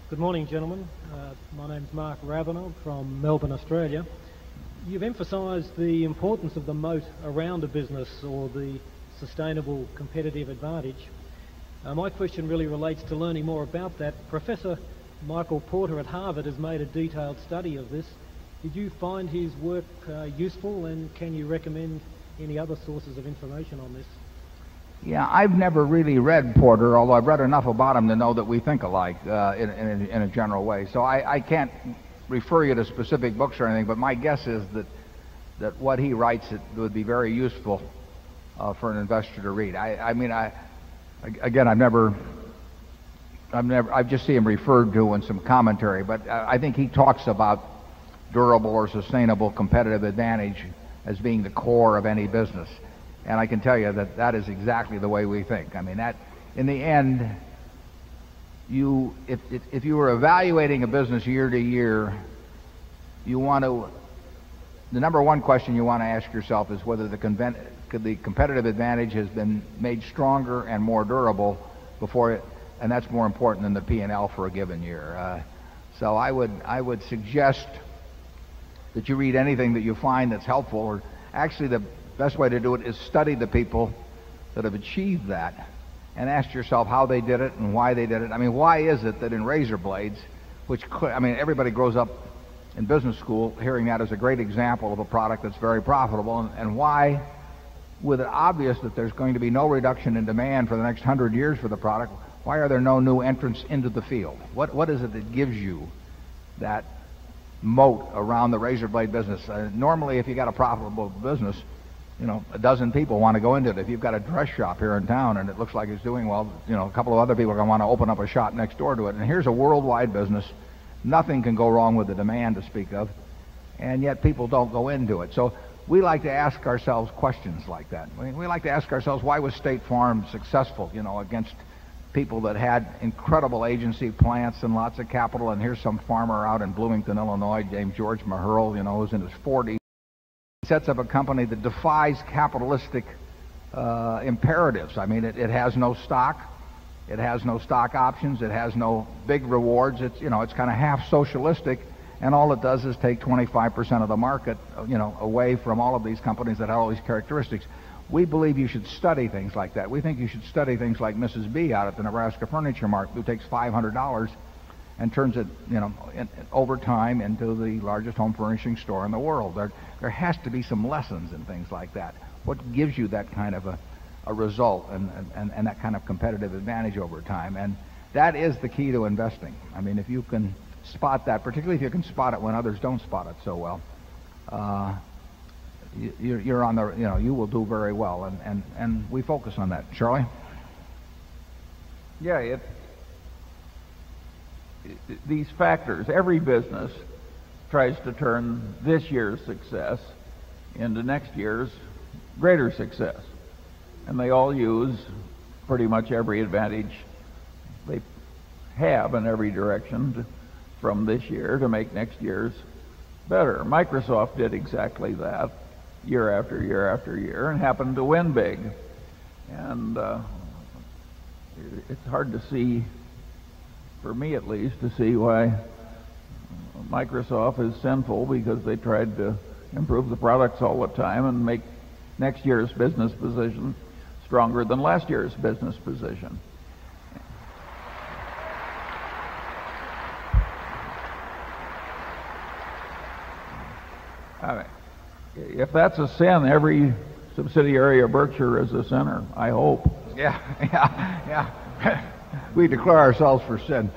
Good morning, gentlemen. My name's Mark Ravenel from Melbourne, Australia. You've emphasised the importance of the moat around a business, or the sustainable competitive advantage. My question really relates to learning more about that. Professor Michael Porter at Harvard has made a detailed study of this. Did you find his work useful, and can you recommend any other sources of information on this? Yeah, I've never really read Porter, although I've read enough about him to know that we think alike in a general way. So I can't refer you to specific books or anything, but my guess is that what he writes would be very useful for an investor to read. I've just seen him referred to in some commentary, but I think he talks about durable or sustainable competitive advantage as being the core of any business. And I can tell you that is exactly the way we think. I mean, that in the end, if you were evaluating a business year to year, the number one question you want to ask yourself is whether the competitive advantage has been made stronger and more durable before it, and that's more important than the P&L for a given year. So I would suggest that you read anything that you find that's helpful, or actually the best way to do it is study the people that have achieved that and ask yourself how they did it and why they did it. I mean, why is it that in razor blades, everybody grows up in business school hearing that as a great example of a product that's very profitable, and why, with it obvious that there's going to be no reduction in demand for the next 100 years for the product, why are there no new entrants into the field? What is it that gives you that moat around the razor blade business? Normally, if you got a profitable business, a dozen people want to go into it. If you've got a dress shop here in town and it looks like it's doing well, a couple of other people are going to want to open up a shop next door to it. And here's a worldwide business. Nothing can go wrong with the demand to speak of, and yet people don't go into it. So we like to ask ourselves questions like that. We like to ask ourselves, why was State Farm successful, against people that had incredible agency plants and lots of capital? And here's some farmer out in Bloomington, Illinois, named George Maherl, who's in his 40s. Sets up a company that defies capitalistic imperatives. I mean, it has no stock, it has no stock options, it has no big rewards. It's kind of half socialistic, and all it does is take 25% of the market, away from all of these companies that have all these characteristics. We believe you should study things like that. We think you should study things like Mrs. B out at the Nebraska Furniture Mart, who takes $500 and turns it, over time into the largest home furnishing store in the world. There has to be some lessons in things like that. What gives you that kind of a result and that kind of competitive advantage over time? And that is the key to investing. I mean, if you can spot that, particularly if you can spot it when others don't spot it so well, you're on the, you will do very well. And we focus on that. Charlie? Yeah, these factors, every business tries to turn this year's success into next year's greater success. And they all use pretty much every advantage they have in every direction from this year to make next year's better. Microsoft did exactly that year after year after year and happened to win big. And it's hard to see, for me at least, to see why Microsoft is sinful, because they tried to improve the products all the time and make next year's business position stronger than last year's business position. If that's a sin, every subsidiary of Berkshire is a sinner, I hope. Yeah. We declare ourselves for sin.